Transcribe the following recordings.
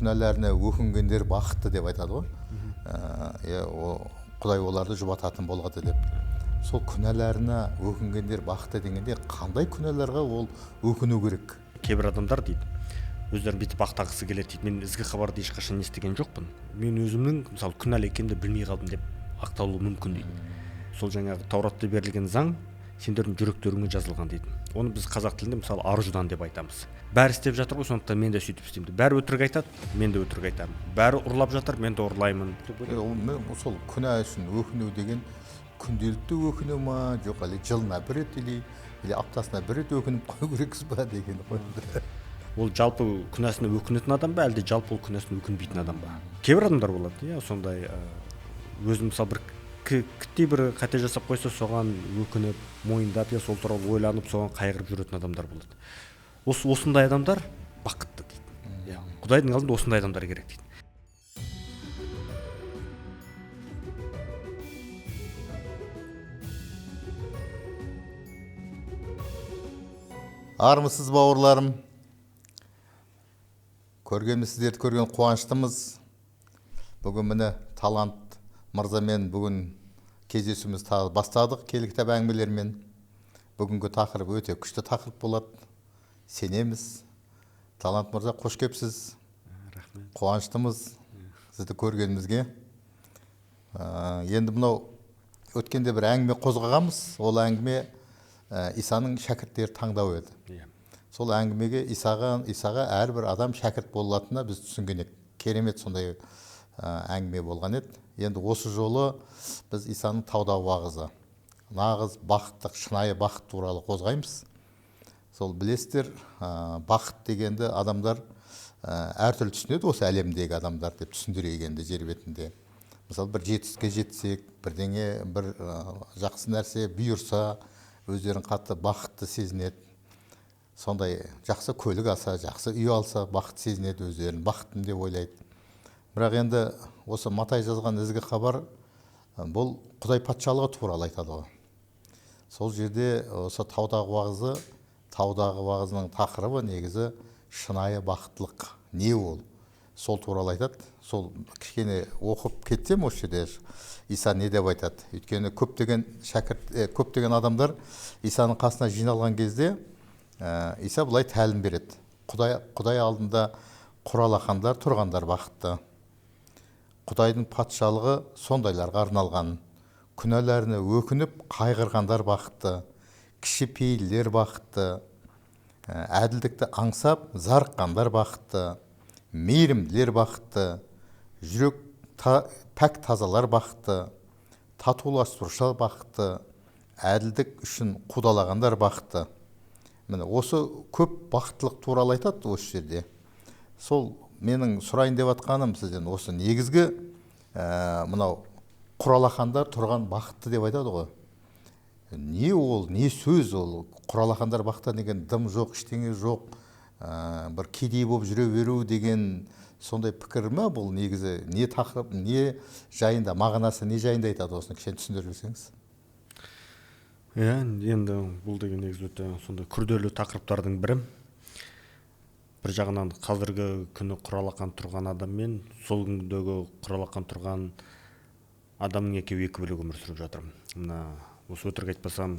күнәләріне өкінгендер бақытты деп айтады ғой. Құдай оларды жұбататын болады деп. Сол күнәләріне өкінгендер бақытты дегенде қандай күнәларға ол өкіну керек? Кейбір адамдар дейді, өздерін бүйтіп ақтағысы келеді дейді. Мен ізгі хабарды ешқашан естіген жоқпын. Мен өзімнің мысалы күнәлі екенімді білмей қалдым деп ақталуы мүмкін дейді. Сол жаңағы Тауратта берілген заң сендердің жүректеріңе жазылған дейді. Оны біз қазақ тілінде мысалы аруждан деп айтамыз. Бәрі істеп жатыр ғой, сондықтан мен де сөйтіп істеймін. Бәрі өтірік айтады, мен де өтірік айтамын. Бәрі ұрлап жатыр, мен де ұрлаймын. Сол күнә үшін өкіну деген күнделікті өкіну ма, жоқ әлде жылына бір рет или аптасына бір рет өкініп қою керексіз ба деген ғой. Ол жалпы күнәсіне өкінетін адам ба, әлде жалпы ол күнәсіне өкінбейтін адам ба? Кейбір адамдар болады, сондай өзін мысалы бір кіттей бір қате жасап қойса, соған өкініп, мойындап, сол туралы ойланып, соған қайғырып жүретін адамдар болады. Осындай адамдар бақытты дейді. Құдайдың алдында осындай адамдар керек дейді. Армысыз бауырларым. Сіздерді көрген қуаныштымыз. Бүгін міне Талант мырзамен бүгін кездесуіміз бастадық келі кітап әңгімелермен. Бүгінгі тақырып өте күшті тақырып болады. Сенеміз. Талант мырза, қош келіпсіз. Рахмет. Қуаныштымыз сізді көргенімізге. Енді мынау өткенде бір әңгіме қозғағанбыз. Ол әңгіме Исаның шәкірттері таңдау еді. Сол әңгімеге Исаға әрбір адам шәкірт болатынына біз түсінген едік. Керемет сондай әңгіме болған еді. Енді осы жолы біз Исаның таудағы уағызы, нағыз бақыттық, шынайы бақыт туралы қозғаймыз. Сол білесіздер, бақыт дегенді адамдар әртүрлі түсінеді, осы әлемдегі адамдар деп түсіндіргенде жер бетінде. Мысалы бір жетістікке жетсек, бірдеңе бір жақсы нәрсе бұйырса, өздерін қатты бақытты сезінеді. Сондай жақсы көлік алса, жақсы үй алса, бақыт сезінеді, өздерін бақыттым деп ойлайды. Бірақ енді осы Матай жазған ізгі хабар бұл Құдай патшалығы туралы айтады ғой. Сол жерде осы таудағы уағызының тақырыбы негізі шынайы бақыттылық. Не ол? Сол туралы айтады. Сол кішкене оқып кетсем осы жерде Иса не деп айтады? Өйткені көптеген адамдар Исаның қасына жиналған кезде Иса бұлай тәлім береді. Құдай алдында құралақандар тұрғандар бақытты. Құдайдың патшалығы сондайларға арналған. Күнәләріне өкініп қайғырғандар бақытты. Кішіпейілдер бақытты. Әділдікті аңсап зарыққандар бақытты. Мейірімділер бақытты. Жүрек пәк тазалар бақытты. Татуластырушылар бақытты. Әділдік үшін қудалағандар бақытты. Міне осы көп бақыттылық туралы айтады осы жерде. Сол менің сұрайын деп атқаным сізден осы негізгі мынау құралақандар тұрған бақытты деп айтады ғой. Не ол, не сөз ол? Құралақандар бақытты деген дым жоқ, ештеңе жоқ, бір кедей болып жүре беру деген сондай пікір ме бұл негізі? Не тақырып, не жайында, мағынасы не жайында айтады, осыны кішкене түсіндіріп жіберсеңіз. Енді бұл деген негізі өте сондай күрделі тақырыптардың бірі. Бір жағынан қазіргі күні құралақан тұрған адам мен сол күндегі құралақан тұрған адамның екеуі екі бөлек өмір сүріп жатыр. Мына осы өтірік айтпасам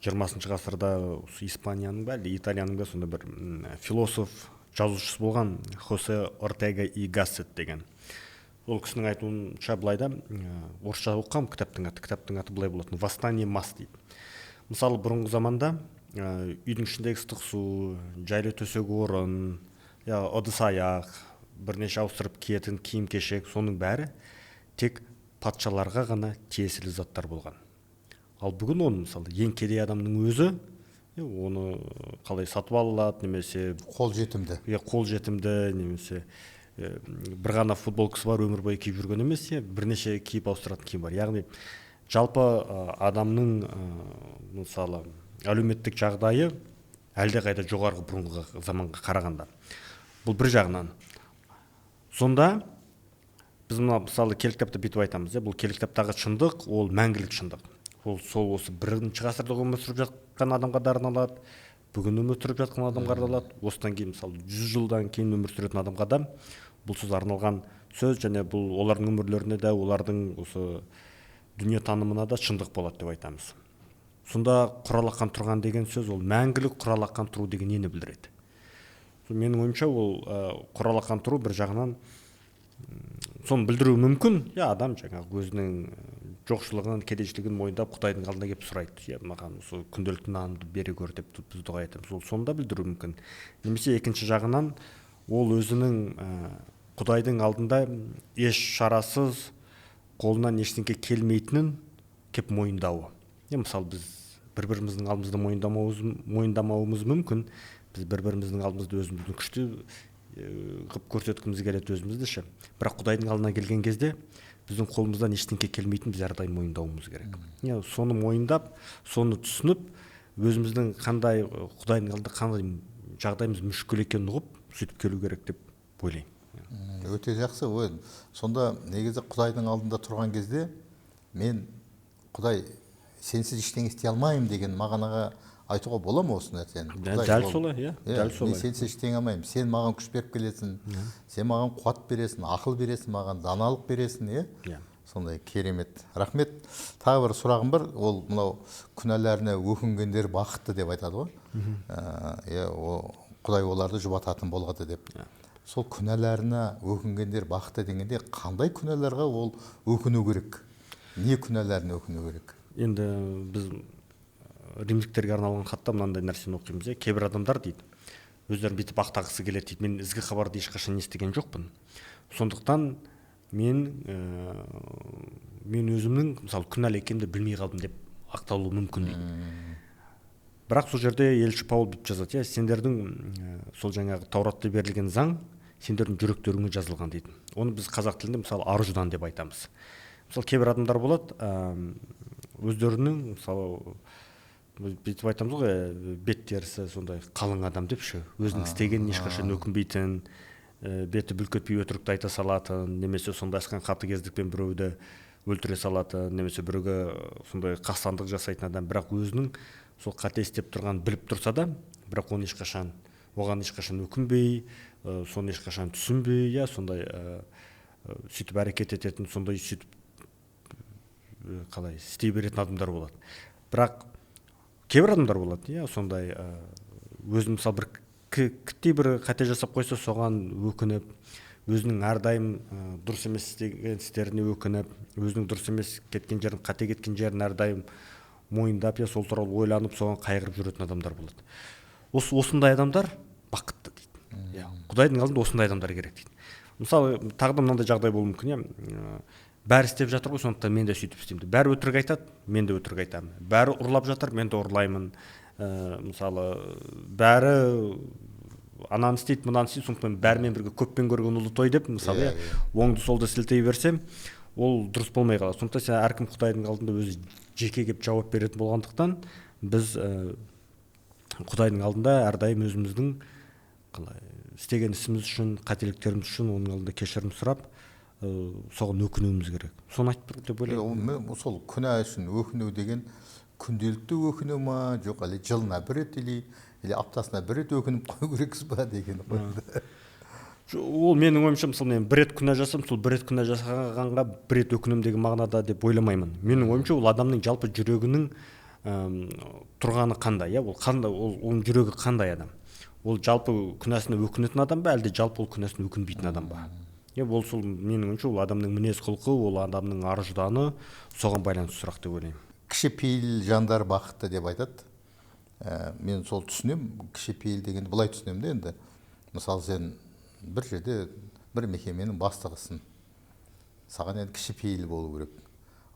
20 ғасырда Испанияның ба, Италияның да сонда бір философ, жазушысы болған Хосе Ортега и Гассет деген. Ол кісінің айтуынша былайда, орысша оқығам кітаптың аты былай болатын, «Восстание масс» дейді. Мысалы бұрынғы заманда үйдің ішіндегі ыстық су, жайлы төсек орын, ыдыс аяқ, бірнеше ауыстырып киетін киім-кешек, соның бәрі тек патшаларға ғана тиесілі заттар болған. Ал бүгін оны мысалы ең кедей адамның өзі оны қалай сатып алады, немесе қолжетімді, немесе бір ғана футболкасы бар өмір бойы киіп жүрген емес, бірнеше киіп ауыстыратын киім бар. Яғни жалпы адамның мысалы әлеуметтік жағдайы әлде қайда жоғарғы бұрынғы заманға қарағанда. Бұл бір жағынан. Сонда біз мысалы келі кітапта бүйтіп айтамыз, бұл келі кітаптағы шындық, ол мәңгілік шындық. Ол сол осы бірінші ғасырда өмір сүріп жатқан адамға да арналады, бүгін өмір сүріп жатқан адамға арналады, осыдан кейін мысалы 100 жылдан кейін өмір сүретін адамға да бұл сөз арналған сөз, және бұл олардың өмірлеріне де, олардың осы дүние танымына да шындық болады деп айтамыз. Сонда құралақан тұрған деген сөз, ол мәңгілік құралақан тұру деген нені білдіреді? Менің ойымша ол құралақан тұру бір жағынан соны білдіруі мүмкін. Адам жаңағы өзінің жоқшылығын, кедейшілігін мойындап Құдайдың алдына келіп сұрайды, маған осы күнделікті нанымды бере көр деп біз дұға етеміз. Ол соны да білдіруі мүмкін. Немесе екінші жағынан ол өзінің Құдайдың алдында еш шарасыз, қолынан ештеңе келмейтінін кеп мойындауы. Мысалы біз бір-біріміздің алдымызды мойындамауымыз мүмкін. Біз бір-біріміздің алдымызды өзіміздің күшті қып көрсеткіміз келеді өзімізді ше. Бірақ Құдайдың алдына келген кезде біздің қолымыздан ештеңе келмейтінін біз әрдайым мойындауымыз керек. Соны мойындап, соны түсініп, өзіміздің қандай Құдайдың алдында қандай жағдайымыз мүшкіл екенін ұғып, сөйтіп келу керек деп ойлаймын. Өте жақсы. Сонда негізі Құдайдың алдында тұрған кезде мен Құдай сенсіз ештеңе істей алмаймын деген мағынаға айтуға бола ма осы нәрсені? Дәл солай, дәл солай. Мен сенсіз ештеңе алмаймын. Сен маған күш беріп келесің, сен маған қуат бересің, ақыл бересің, маған даналық бересің, сондай керемет. Рахмет. Тағы бір сұрағым бар. Ол мынау күнәләріне өкінгендер бақытты деп айтады ғой. Құдай оларды жұбататын болады деп. Сол күнәләріне өкінгендер бақытты дегенде қандай күнәларға ол өкіну керек? Не күнәләріне өкіну керек? Енді біз римдіктерге арналған хатта мынандай нәрсені оқимыз. Кейбір адамдар дейді, өздерін бүйтіп ақтағысы келеді дейді, мен ізгі хабарды ешқашан естіген жоқпын. Сондықтан мен өзімнің мысалы күнәлі екенімді білмей қалдым деп ақталуы мүмкін дейді. Бірақ сол жерде елші Паул бүйтіп жазады, сендердің сол жаңағы Тауратта берілген заң сендердің жүректеріңе жазылған дейді. Оны біз қазақ тілінде мысалы ар-ұждан деп айтамыз. Мысалы кейбір адамдар болады, өздерінің мысалы бүйтіп айтамыз ғой, бет терісі сондай қалың адам деп ше, өзінің істегенін ешқашан өкінбейтін, беті бүлк етпей өтірікті айта салатын, немесе сондай асқан қатыгездікпен біреуді өлтіре салатын, немесе біреуге сондай қастандық жасайтын адам, бірақ өзінің сол қате істеп тұрғанын біліп тұрса да, бірақ оған ешқашан өкінбей, соны ешқашан түсінбей, сондай сөйтіп әрекет ететін, сондай сөйтіп қалай істей беретін адамдар болады. Бірақ кейбір адамдар болады, сондай өзін мысалы бір кіттей бір қате жасап қойса, соған өкініп, өзінің әрдайым дұрыс емес істеген істеріне өкініп, өзінің дұрыс емес кеткен жерін, қате кеткен жерін әрдайым мойындап, сол туралы ойланып, соған қайғырып жүретін адамдар болады. Осындай адамдар бақытты дейді. Құдайдың алдында осындай адамдар керек дейді. Мысалы, тағы да мынандай жағдай болуы мүмкін, бәрі істеп жатыр ғой, сондықтан мен де сөйтіп істеймін. Бәрі өтірік айтады, мен де өтірік айтамын. Бәрі ұрлап жатыр, мен де ұрлаймын. Мысалы, бәрі ананы істейді, мынаны істейді, сондықтан бәрімен бірге көппен көрген ұлы той деп, мысалы, оңды солды сілтей берсем, ол дұрыс болмай қалады. Сондықтан сен әркім Құдайдың алдында өзі жеке келіп жауап беретін болғандықтан, біз Құдайдың алдында әрдайым өзіміздің істеген ісіміз үшін, қателіктеріміз үшін оның алдында кешірім сұрап, соған өкінуіміз керек. Соны айтып тұр деп ойлаймын. Сол күнә үшін өкіну деген күнделікті өкіну ма, жоқ әлде жылына бір рет или аптасына бір рет өкініп қою керексіз ба деген ғой. Ол менің ойымша, мысалы мен бір рет күнә жасасам, сол бір рет күнә жасағанға бір рет өкінем деген мағынада деп ойламаймын. Менің ойымша ол адамның жалпы жүрегінің тұрғаны қандай, оның жүрегі қандай адам. Ол жалпы күнәсіне өкінетін адам ба, әлде жалпы ол күнәсіне өкінбейтін адам ба? Ол сол менің ойымша ол адамның мінез құлқы, ол адамның ар-ұжданы, соған байланысты сұрақ деп ойлаймын. Кішіпейіл жандар бақытты деп айтады. Мен сол түсінемін, кішіпейіл дегенді былай түсінемін де енді. Мысалы сен бір жерде бір мекеменің бастығысың. Саған енді кішіпейіл болу керек.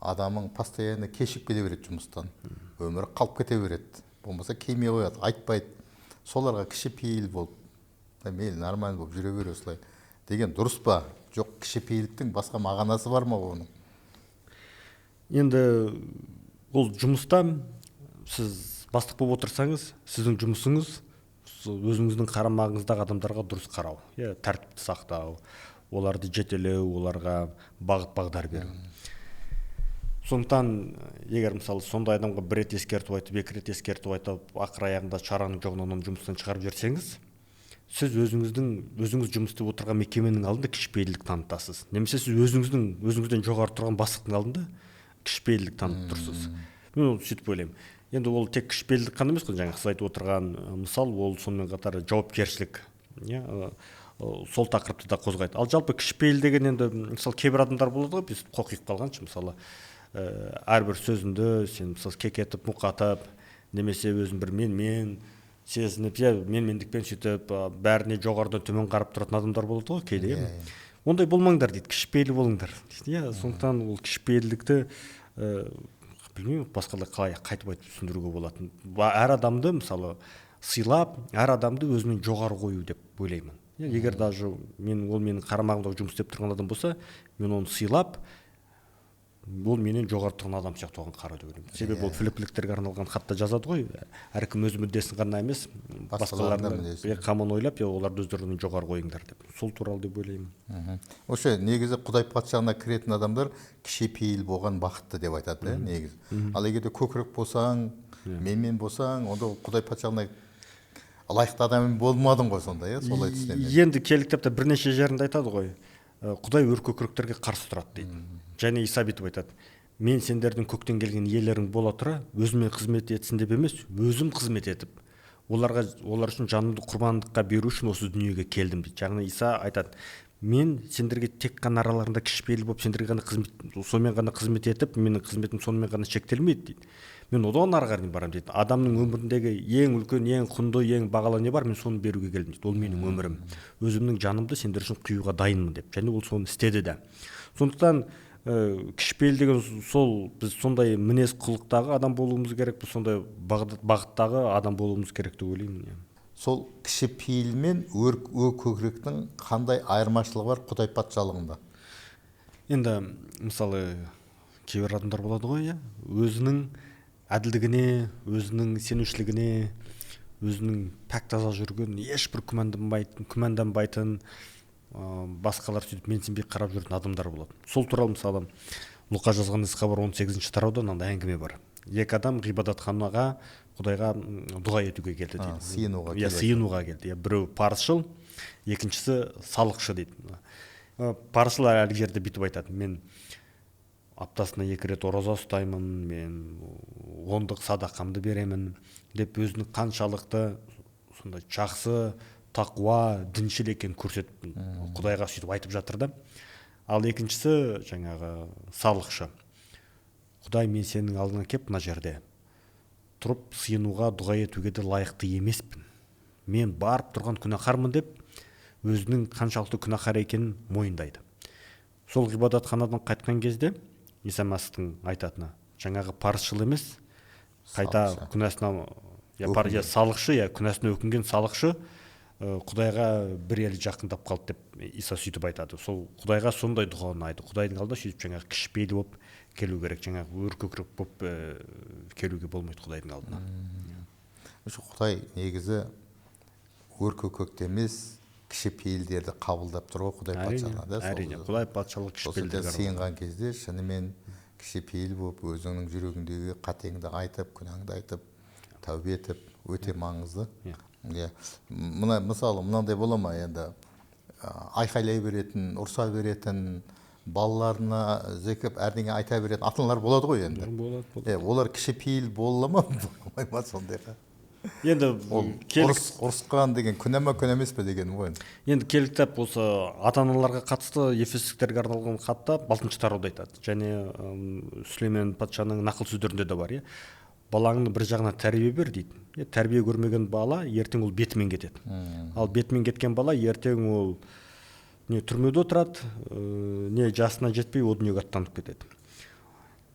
Адамың постоянно кешіп келе береді жұмыстан. Өмірі қалып кете береді. Болмаса келмей қояды, айтпайды. Соларға кішіпейіл болып, мейлі нормально болып жүре бер осылай деген дұрыс па? Жоқ, кішіпейілдіктің басқа мағынасы бар ма оның? Енді ол жұмыста сіз бастық болып отырсаңыз, сіздің жұмысыңыз өзіңіздің қарамағыңыздағы адамдарға дұрыс қарау, тәртіпті сақтау, оларды жетелеу, оларға бағыт-бағдар беру. Сондықтан егер мысалы сондай адамға бір рет ескертіп айтып, екі рет ескертіп айтып, ақыр аяғында шараның жоғынан оны жұмыстан шығарып жіберсеңіз, сіз өзіңіз жұмыс істеп отырған мекеменің алдында кішіпейілдік танытасыз. Немесе сіз өзіңізден жоғары тұрған бастықтың алдында кішіпейілдік танытып тұрсыз. Мен сөйтіп ойлаймын. Енді ол тек кішіпейілдік қана емес қой, жаңағы сіз айтып отырған мысал, ол сонымен қатар жауапкершілік, сол тақырыпты да қозғайды. Ал жалпы кішіпейіл деген енді мысалы кейбір адамдар болады ғой, біз қоқиып қалғанша, мысалы әрбір сөзінде сен мысалы кекетіп, мұқатып, немесе өзін бір мен сезініп, менмендікпен сөйтіп бәріне жоғарыдан төмен қарап тұратын адамдар болады ғой кейде. Ондай болмаңдар дейді, кішіпейіл болыңдар. Сондықтан ол кішіпейілдікті білмеймін, басқалай қалай қайтып айтып түсіндіруге болатын. Әр адамды мысалы сыйлап, әр адамды өзінен жоғары қою деп ойлаймын. Егер даже менің қарамағымда жұмыс істеп тұрған адам болса, мен оны сыйлап, ол менен жоғары тұрған адам сияқты оған қарауды ойлаймын. Себебі ол филиппиндіктерге арналған хатта жазады ғой, әркім өз мүддесін ғана емес, басқалардың қамын ойлап, оларды өздерінен жоғары қойыңдар деп. Сол туралы деп ойлаймын. Осы негізі Құдай патшалығына кіретін адамдар кішіпейіл болған бақытты деп айтады, негізі. Ал егерде көкірек болсаң, менмен болсаң, онда Құдай патшалығына лайықты адам болмадың ғой сонда, солай түсінемін. Енді келі кітапта бірнеше жерінде айтады ғой, Құдай өркөкіректерге қарсы тұрады дейді. Және Иса бүйтіп айтады: мен сендердің көктен келген иелерің бола тұра, өзіме қызмет етсін деп емес, өзім қызмет етіп, олар үшін жанымды құрбандыққа беру үшін осы дүниеге келдім дейді. Жаңа Иса айтады: мен сендерге тек қана араларында кішіпейіл болып, сендерге ғана сонымен ғана қызмет етіп, менің қызметім сонымен ғана шектелмейді дейді. Мен одан ары қарай барамын дейді. Адамның өміріндегі ең үлкен, ең құнды, ең бағалы не бар, мен соны беруге келдім дейді. Ол менің өмірім. Өзімнің жанымды сендер үшін құюға дайынмын деп. Және ол соны істеді де. Сондықтан кішіпейіл деген сол, біз сондай мінез құлықтағы адам болуымыз керек, біз сондай бағыттағы адам болуымыз керек деп ойлаймын. Сол кішіпейіл мен өркөкіректің қандай айырмашылығы бар Құдай патшалығында? Енді мысалы кейбір адамдар болады ғой, өзінің әділдігіне, өзінің сенушілігіне, өзінің пәк таза жүрген, ешбір күмәнданбайтын, басқалар сөйтіп менсінбей қарап жүретін адамдар болады. Сол туралы мысалы Луқа жазған ісхабар 18-ші тарауда мынандай әңгіме бар. Екі адам ғибадатханаға Құдайға дұға етуге келді дейді. Сыйынуға келді. Біреу парызшыл, екіншісі салықшы дейді. Парызшыл әлгі жерде бүйтіп айтады: мен аптасына 2 рет ораза ұстаймын, мен 10-дық садақамды беремін деп өзінің қаншалықты сондай жақсы, тақуа, діншіл екенін көрсетіп Құдайға сөйтіп айтып жатыр да. Ал екіншісі жаңағы салықшы: Құдай, мен сенің алдыңа келіп мына жерде тұрып сыйынуға, дұға етуге де лайықты емеспін. Мен барып тұрған күнәһармын деп өзінің қаншалықты күнәһар екенін мойындайды. Сол ғибадатханадан қайтқан кезде Иса Мәсіхтің айтатыны: жаңағы парызшыл емес, қайта күнәсіне салықшы, күнәсіне өкінген салықшы Құдайға бір елі жақындап қалды деп Иса сөйтіп айтады. Сол Құдайға сондай дұға ұнайды. Құдайдың алдында сөйтіп жаңағы кішіпейіл болып келу керек, жаңағы өркөкірек болып келуге болмайды Құдайдың алдына. Құдай негізі өркөкіректі емес, кішіпейілдерді қабылдап тұр ғой Құдай патшалығында. Әрине, Құдай патшалық кішіпейілдер. Сыйынған кезде шынымен кішіпейіл болып, өзіңнің жүрегіңдегі қатеңді айтып, күнәңді айтып, тәубе етіп, өте маңызды. Мысалы мынандай бола ма, енді айқайлай беретін, ұрса беретін, балаларына зекіп әрдеңе айта беретін ата-аналар болады ғой енді. Олар кішіпейіл бола ма, болмай ма сондайға? Енді ұрысқан деген күнә ме, күнә емес пе деген ғой. Енді келі кітап осы ата-аналарға қатысты ефесдіктерге арналған хатта 6-шы тарауда айтады. Және Сүлеймен патшаның нақыл сөздерінде де бар. Балаңны бір жағына тәрбие бер дейді. Тәрбие көрмеген бала ертең ол бетімен кетеді. Ал бетімен кеткен бала ертең ол не түрмеде отырады, не жасына жетпей о дүниеге аттанып кетеді.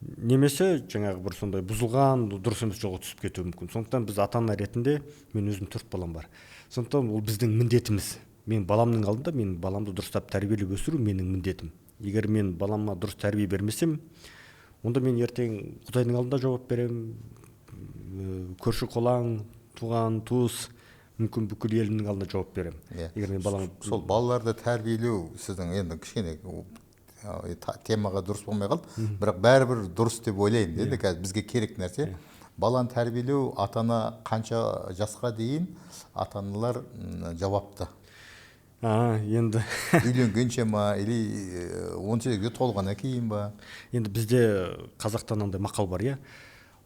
Немесе жаңағы бір сондай бұзылған, дұрыс емес жолға түсіп кетуі мүмкін. Сондықтан біз ата-ана ретінде, мен өзім 4 балам бар. Сондықтан ол біздің міндетіміз. Мен баламның алдында мен баламды дұрыстап тәрбиелеп өсіру менің міндетім. Егер мен балама дұрыс тәрбие бермесем, онда мен ертең Құдайдың алдында жауап беремін. Көрші қолаң, туған, туыс, мүмкін бүкіл елімнің алдында жауап беремін. Сол балаларды тәрбиелеу сіздің енді кішкене темаға дұрыс болмай қалды, бірақ бәрібір дұрыс деп ойлаймын. Енді қазір бізге керек нәрсе баланы тәрбиелеу. Ата-ана қанша жасқа дейін ата-аналар жауапты? Енді Үйленгенше ма, или 18-ге толғаннан кейін ба? енді бізде қазақтан андай мақал бар,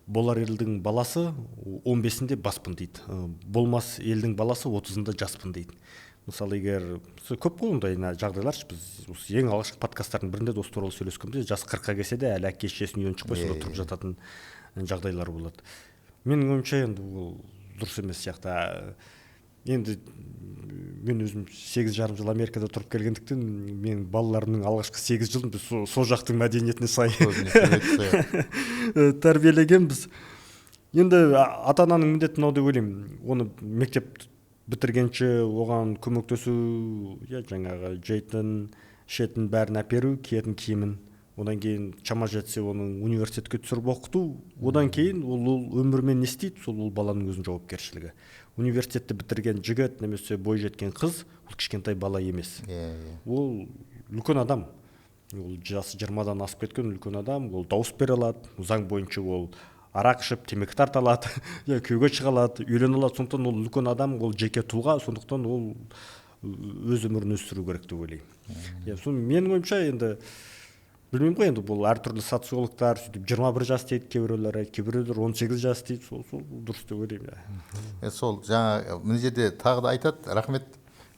болар елдің баласы 15-інде баспын дейді, болмас елдің баласы 30-ында жаспын дейді. Мысалы, егер көп қой ондай жағдайлар, біз ең алғашқы подкасттардың бірінде де осы туралы сөйлескенбіз, жас 40-қа келсе де әлі әке шешесінің үйінен шықпай сонда тұрып жататын жағдайлар болады. Менің ойымша енді ол дұрыс емес сияқты. Енді мен өзім 8,5 жыл Америкада тұрып келгендіктен, мен балаларымның алғашқы 8 жылын біз сол жақтың мәдениетіне сай тәрбиелегенбіз. Енді ата-ананың міндеті мынау деп ойлаймын, оны мектеп бітіргенше оған көмектесу, жаңағы жейтін, ішетін бәрін әперу, киетін киімін. Одан кейін шама жетсе оның университетке түсіріп оқыту. Одан кейін ол өмірмен не істейді, сол баланың өзінің жауапкершілігі. Университетті бітірген жігіт немесе бой жеткен қыз ол кішкентай бала емес. Ол үлкен адам. Ол жасы 20-дан асып кеткен үлкен адам. Ол дауыс бере алады. Заң бойынша ол арақ ішіп, темекі тарта алады, күйеуге шыға алады, үйлене алады. Сондықтан ол үлкен адам, ол жеке тұлға, сондықтан ол өз өмірін өз сүру керек деп ойлаймын. Менің ойымша енді білмеймін ғой, енді бұл әртүрлі социологтар сөйтіп 21 жас дейді, кейбіреулер 18 жас дейді, сол дұрыс деп ойлаймын. Сол жаңа мына жерде тағы да айтады, рахмет,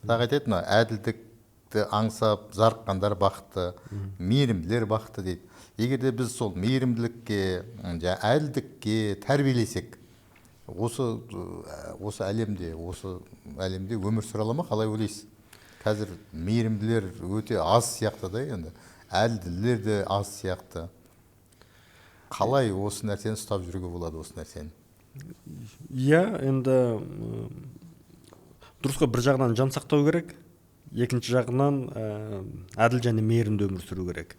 тағы айтады, әділдікті аңсап зарыққандар бақытты, мейірімділер бақытты дейді. Егер де біз сол мейірімділікке, әділдікке тәрбиелесек, осы әлемде өмір сүре ала ма, қалай ойлайсыз? Қазір мейірімділер өте аз сияқты да, енді әлділер де аз сияқты. Қалай осы нәрсені ұстап жүруге болады, осы нәрсені? Енді дұрысқа бір жағынан жан сақтау керек, екінші жағынан әділ және мейірімді өмір сүру керек.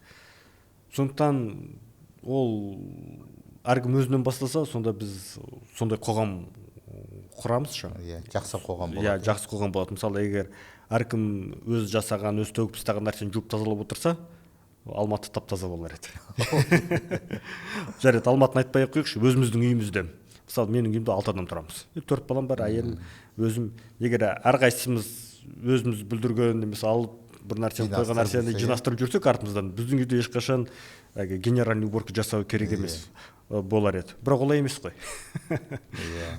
Сондықтан ол әркім өзінен бастаса, сонда біз сондай қоғам құрамыз. Жақсы қоғам болады. Жақсы қоғам болады. Мысалы, егер әркім өз жасаған, өз төгіп тастаған нәрсені жуып тазалап отырса, Алматы тап-таза болар еді. Жарайды, Алматыны айтпай ақ қойықшы, өзіміздің үйімізде. Мысалы, менің үйімде 6 адам тұрамыз. 4 балам бар, әйелім, өзім. Егер әрқайсымыз өзіміз бүлдірген немесе алып бір нәрсені қойған нәрсені жинастырып жүрсек артымыздан, біздің үйде ешқашан генеральный уборка жасау керек емес болар еді. Бірақ олай емес қой.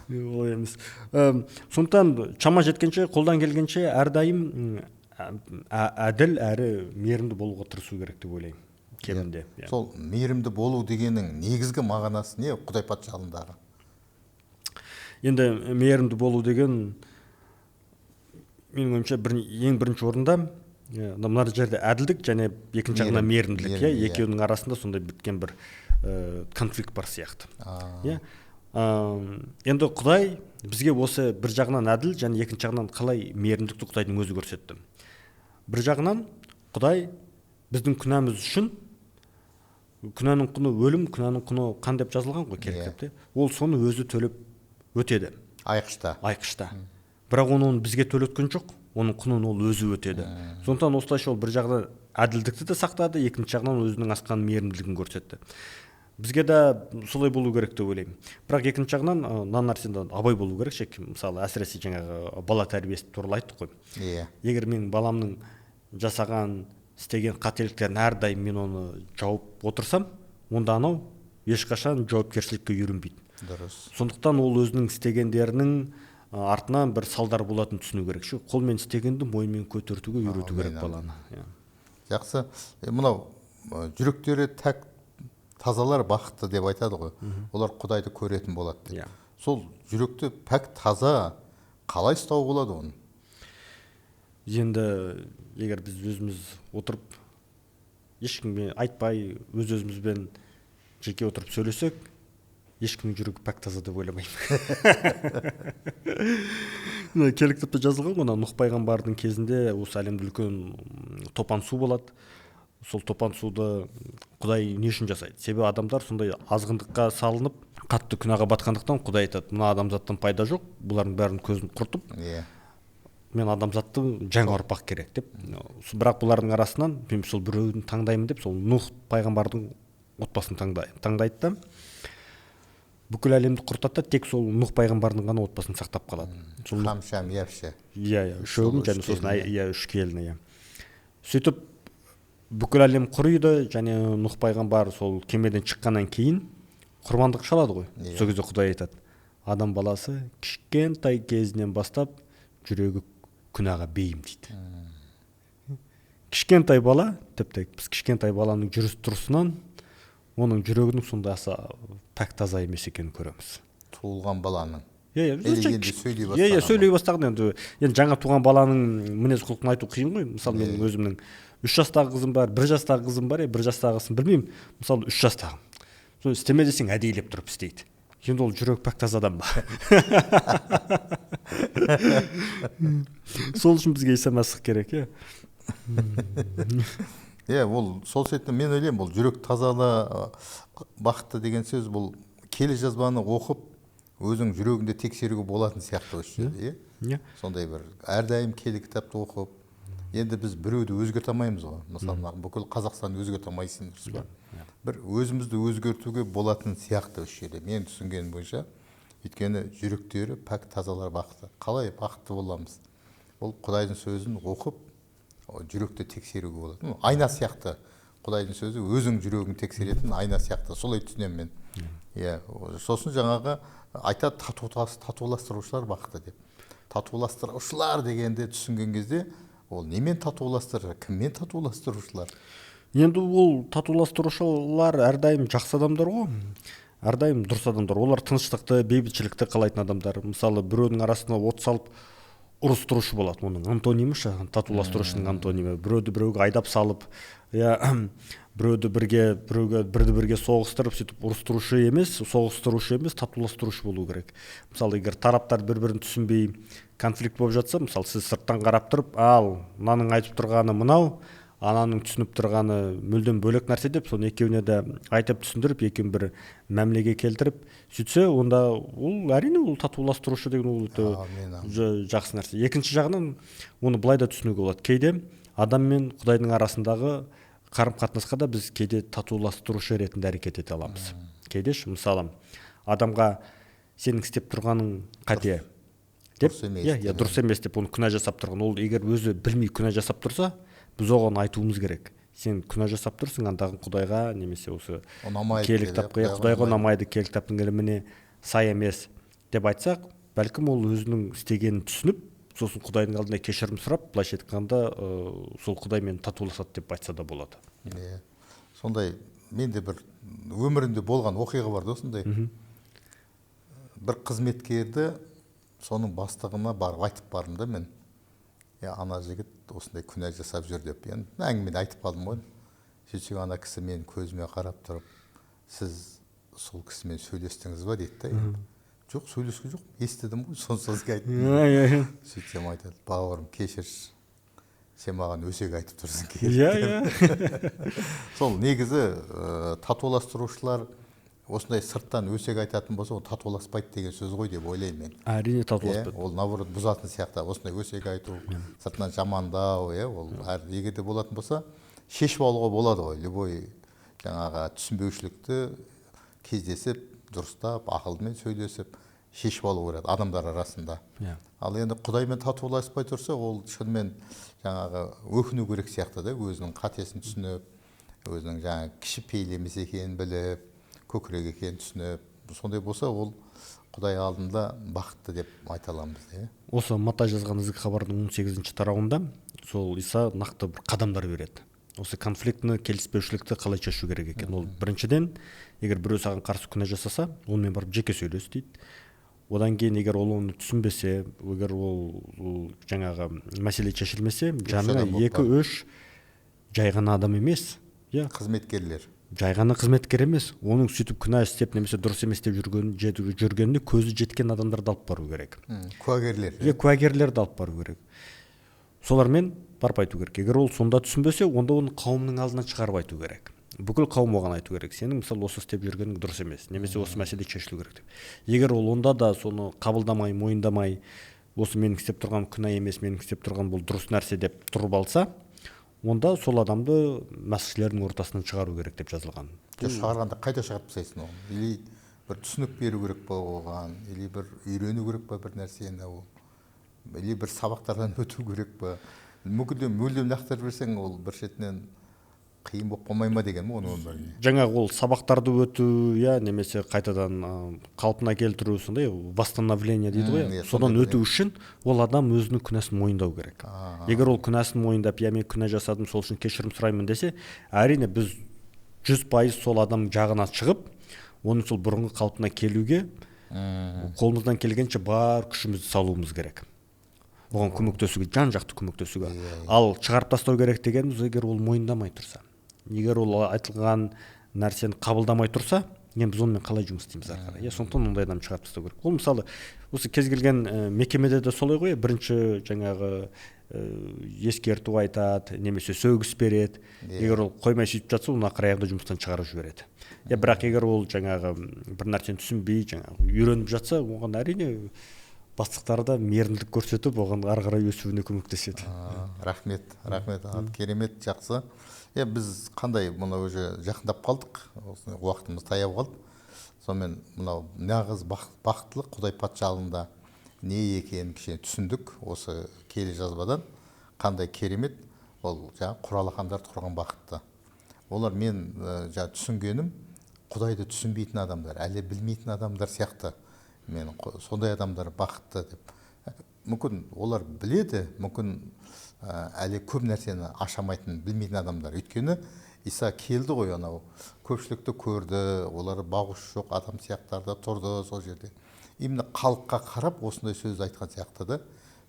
Олай емес. Сондықтан шама жеткенше, қолдан келгенше әрдайым әділ әрі мейірімді болуға тырысу керек деп ойлаймын. Кемінде. Сол мейірімді болу дегеннің негізгі мағынасы не Құдай патшалығындағы? Енді мейірімді болу деген менің ойымша ең бірінші орында мына жерде әділдік және екінші жағынан мейірімділік, екеуінің арасында сондай біткен бір конфликт бар сияқты. Енді Құдай бізге осы бір жағынан әділ және екінші жағынан қалай мейірімдікті Құдайдың өзі көрсетті. Бір жағынан Құдай біздің күнәміз үшін, күнәнің құны өлім, күнәнің құны қан деп жазылған ғой керектепте, ол соны өзі төлеп өтеді. Айқышта. Бірақ оны бізге төлеткен жоқ, оның құнын ол өзі өтеді. Сондықтан осылайша ол бір жағынан әділдікті де сақтады, екінші жағынан өзінің асқан мейірімділігін көрсетті. Бізге де солай болу керек деп ойлаймын. Бірақ екінші жағынан мына нәрседен абай болу керек. Мысалы, әсіресе жаңағы бала тәрбиесі туралы айттық қой. Егер мен баламның жасаған, істеген қателіктерін әрдайым мен оны жауып отырсам, онда анау ешқашан жауапкершілікке үйренбейді. Дұрыс. Сондықтан ол өзінің істегендерінің артынан бір салдар болатын түсіну керек. Қолмен істегенді мойынмен көтертуге үйрету керек баланы. Жақсы. Мынау жүректері тәк тазалар бақытты деп айтады ғой. Олар Құдайды көретін болады. Сол жүректі пәк таза қалай ұстау болады оны? Енді егер біз өзіміз отырып, ешкімге айтпай, өз-өзімізбен жеке отырып сөйлесек, ешкімнің жүрегі пәк таза деп ойламаймын. Келік кітапта жазылған ғой, Нұх пайғамбардың кезінде осы әлемде үлкен топан су болады. Сол топан суды Құдай не үшін жасайды? Себебі адамдар сондай азғындыққа салынып, қатты күнәға батқандықтан Құдай айтады, мына адамзаттан пайда жоқ, бұлардың бәрін көзін құртып, мен адамзатты жаңа ұрпақ керек деп. Бірақ бұлардың арасынан мен сол біреуін таңдаймын деп сол Нух пайғамбардың отбасын таңдайды да бүкіл әлемді құртады да тек сол Нух пайғамбардың ғана отбасын сақтап қалады. Хам, Шам, Яфше. Үшеуін және сосын үш келіні. Сөйтіп бүкіл әлем құриды, және Нух пайғамбар сол кемеден шыққаннан кейін құрбандық шалады ғой. Сол кезде Құдай айтады, адам баласы кішкентай кезінен бастап жүрегі күнәға бейім дейді. Кішкентай бала, тіпті біз кішкентай баланың жүріс тұрысынан оның жүрегінің сонда аса пәк таза емес екенін көреміз. Туылған баланың. Сөйлей бастаған енді жаңа туған баланың мінез құлқын айту қиын ғой. Мысалы менің өзімнің 3 жастағы қызым бар, 1 жастағы қызым бар, 1 жастағысын білмеймін. Мысалы 3 жастағы. Сол істеме десең әдейілеп тұрып істейді. Енді ол жүрек пәк таза адам ба? Сол үшін бізге Иса Мәсіх керек, ол сол себептен мен ойлаймын, бұл жүрек тазалы бақытты деген сөз, бұл келе жазбаны оқып, өзің жүрегіңде тексеруге болатын сияқты осы жерде, сондай бір әрдайым келі кітапты оқып, енді біз біреуді өзгерте алмаймыз ғой. Мысалы, бүкіл Қазақстанды өзгерте алмайсың, бір өзімізді өзгертуге болатын сияқты осы жерде. Мен түсінгенім бойынша, өйткені жүректері пәк тазалар бақытты. Қалай бақытты боламыз? Ол Құдайдың сөзін оқып, жүректі тексеруге болады. Айна сияқты. Құдайдың сөзі өзің жүрегін тексеретін айна сияқты. Солай түсінемін мен. Сосын жаңағы айтады, татуластырушылар бақытты деп. Татуластырушылар дегенде түсінген кезде, ол немен татуластырыр, кіммен татуластырушылар? Енді ол татуластырушылар әрдайым жақсы адамдар ғой. Әрдайым дұрыс адамдар. Олар тыныштықты, бейбітшілікті қалайтын адамдар. Мысалы, біреудің арасына от салып ұрыстырушы болады. Оның антонимі ше, татуластырушының антонимі. Біреуді біреуге айдап салып, бірді бірге соғыстырып, сөйтіп ұрыстырушы емес, соғыстырушы емес, татуластырушы болу керек. Мысалы, егер тараптар бір-бірін түсінбей конфликт болып жатса, мысалы, сіз сырттан қарап тұрып, ал мынаның айтып тұрғаны мынау, ананың түсініп тұрғаны мүлдем бөлек нәрсе деп, соны екеуіне де айтып түсіндіріп, екеуін бір мәмілеге келтіріп, сөйтсе, онда ол әрине ол татуластырушы деген ол жақсы нәрсе. Екінші жағынан оны былай да түсінуге болады. Кейде адам мен Құдайдың арасындағы қарым-қатынасқа да біз кейде татуластырушы ретінде әрекет ете аламыз. Кейде мысалы, адамға сенің істеп тұрғаның қате деп, дұрыс емес деп оны күнә жасап тұрған, ол егер өзі білмей күнә жасап тұрса, біз оған айтуымыз керек. Сен күнә жасап тұрсың, андағын Құдайға немесе осы келі кітапқа, Құдайға ұнамайды, келі кітаптың іліміне сай емес деп айтсақ, бәлкім ол өзінің істегенін түсініп, сосын Құдайдың алдында кешірім сұрап, былайша айтқанда сол Құдаймен татуласады деп айтса да болады. Сондай менде бір өмірінде болған оқиға бар да осындай. Бір қызметкерді соның бастығына барып айтып бардым да мен. Ана жігіт осындай күнә жасап жүр деп. Әңгімені айтып қалдым ғой. Сөйтсек ана кісі мен көзіме қарап тұрып, сіз сол кісімен сөйлестіңіз ба дейді да. Жоқ, сөйлескен жоқ, естідім ғой, соны сізге айттым. Сөйтсем айтады, бауырым, кешірші, сен маған өсек айтып тұрсың. Сол негізі татуластырушылар осындай сырттан өсек айтатын болса, ол татуласпайды деген сөз ғой деп ойлаймын мен. Әрине татуласпайды. Ол наоборот бұзатын сияқты. Осындай өсек айту, сыртынан жамандау, ол егер де болатын болса, шешіп алуға болады ғой. Любой жаңағы түсінбеушілікті кездесіп, дұрыстап, ақылмен сөйлесіп, шешіп алу керек адамдар арасында. Ал енді Құдаймен татуласпай тұрса, ол шынымен жаңағы өкіну керек сияқты да, өзінің қатесін түсініп, өзінің жаңағы кішіпейіл емес екенін біліп, көкірек екенін түсініп, сондай болса, ол Құдай алдында бақытты деп айта аламыз. Осы Матай жазған ізгі хабардың 18-ші тарауында сол Иса нақты бір қадамдар береді. Осы конфликтіні, келіспеушілікті қалай шешу керек екен. Ол біріншіден, егер біреу саған қарсы күнә жасаса, онымен барып жеке сөйлес дейді. Одан кейін егер ол оны түсінбесе, егер ол жаңағы мәселе шешілмесе, жанына 2-3 жай ғана адам емес, қызметкерлер. Жай ғана қызметкер емес, оның сөйтіп күнә істеп немесе дұрыс емес деп жүргенде көзі жеткен адамдарды алып бару керек. Куәгерлер. Куәгерлерді алып бару керек. Солармен барып айту керек. Егер ол сонда түсінбесе, онда оны қауымның алдына шығарып айту керек. Бүкіл қауым оған айту керек. Сенің мысалы осы істеп жүргенің дұрыс емес, немесе осы мәселе шешілу керек деп. Егер ол онда да соны қабылдамай, мойындамай, осы менің істеп тұрғаным күнә емес, менің істеп тұрғаным бұл дұрыс нәрсе деп тұрып алса, онда сол адамды мәсіхшілердің ортасынан шығару керек деп жазылған. Шығарғанда қайда шығарып тастайсың оны? Или бір түсінік беру керек па оған, или бір үйрену керек па бір нәрсені, или бір сабақтардан өту керек па? Мүлдем лақтырып берсең, ол бір шетінен қиын болып қалмай ма деген оның өміріне. Жаңағы ол сабақтарды өту, немесе қайтадан қалпына келтіру, сондай восстановление дейді ғой. Содан өту үшін ол адам өзінің күнәсін мойындау керек. Егер ол күнәсін мойындап, мен күнә жасадым, сол үшін кешірім сұраймын десе, әрине біз 100% сол адам жағына шығып, оның сол бұрынғы қалпына келуге қолымыздан келгенше бар күшімізді салуымыз керек. Оған көмектесуге, жан-жақты көмектесуге. Ал шығарып тастау керек дегеніміз, егер ол мойындамай тұрса, егер ол айтылған нәрсені қабылдамай тұрса, біз онымен қалай жұмыс істейміз ары қарай? Сондықтан ондай адам шығарып тастау керек. Ол мысалы осы кез келген мекемеде де солай ғой, бірінші жаңағы ескерту айтады, немесе сөгіс береді. Егер ол қоймай сөйтіп жатса, оны ақыр аяғында жұмыстан шығарып жібереді. Бірақ егер ол жаңағы бір нәрсені түсінбей, жаңағы үйреніп жатса, оған әрине бастықтары да мейірімділік көрсетіп, оған ары қарай өсуіне көмектеседі. Рахмет, керемет, жақсы. Біз қандай мұны уже жақындап қалдық, уақытымыз таяу қалды. Сонымен мынау нағыз бақыттылық Құдай патшалығында не екенін кішкене түсіндік осы келе жазбадан. Қандай керемет, ол жаңағы құралақандар тұрған бақытты. Олар мен түсінгенім, Құдайды түсінбейтін адамдар, әлі білмейтін адамдар сияқты. Мен сондай адамдар бақытты деп. Мүмкін олар біледі, мүмкін әлі көп нәрсені ашамайтын, білмейтін адамдар. Өйткені Иса келді ғой, анау көпшілікті көрді, олар бағушы жоқ адам сияқтарда тұрды сол жерде. Именно халыққа қарап осындай сөз айтқан сияқты да.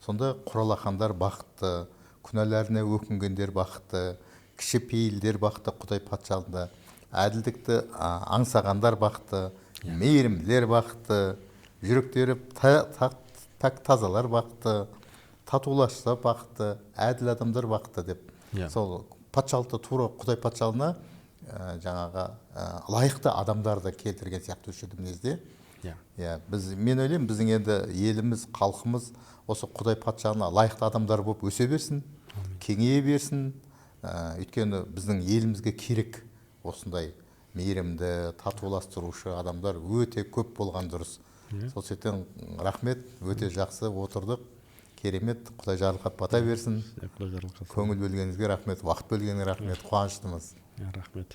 Сонда құралақандар бақытты, күнәләріне өкінгендер бақытты, кішіпейілдер бақытты Құдай патшалығында, әділдікті аңсағандар бақытты, мейірімділер бақытты, жүректері пәк тазалар бақытты, татуласса бақытты, әділ адамдар бақытты деп. Сол патшалықты тура Құдай патшалығына жаңағы лайықты адамдарды келтірген сияқты осы мінезде. Мен ойлаймын, біздің енді еліміз, халқымыз осы Құдай патшалығына лайықты адамдар болып өсе берсін, кеңейе берсін. Өйткені біздің елімізге керек осындай мейірімді, татуластырушы адамдар өте көп болған дұрыс. Сол себептен рахмет, өте жақсы отырдық. Керемет, Құдай жарылқап бата берсін. Көңіл бөлгеніңізге рахмет, уақыт бөлгеніңізге рахмет, қуаныштымыз. Рахмет.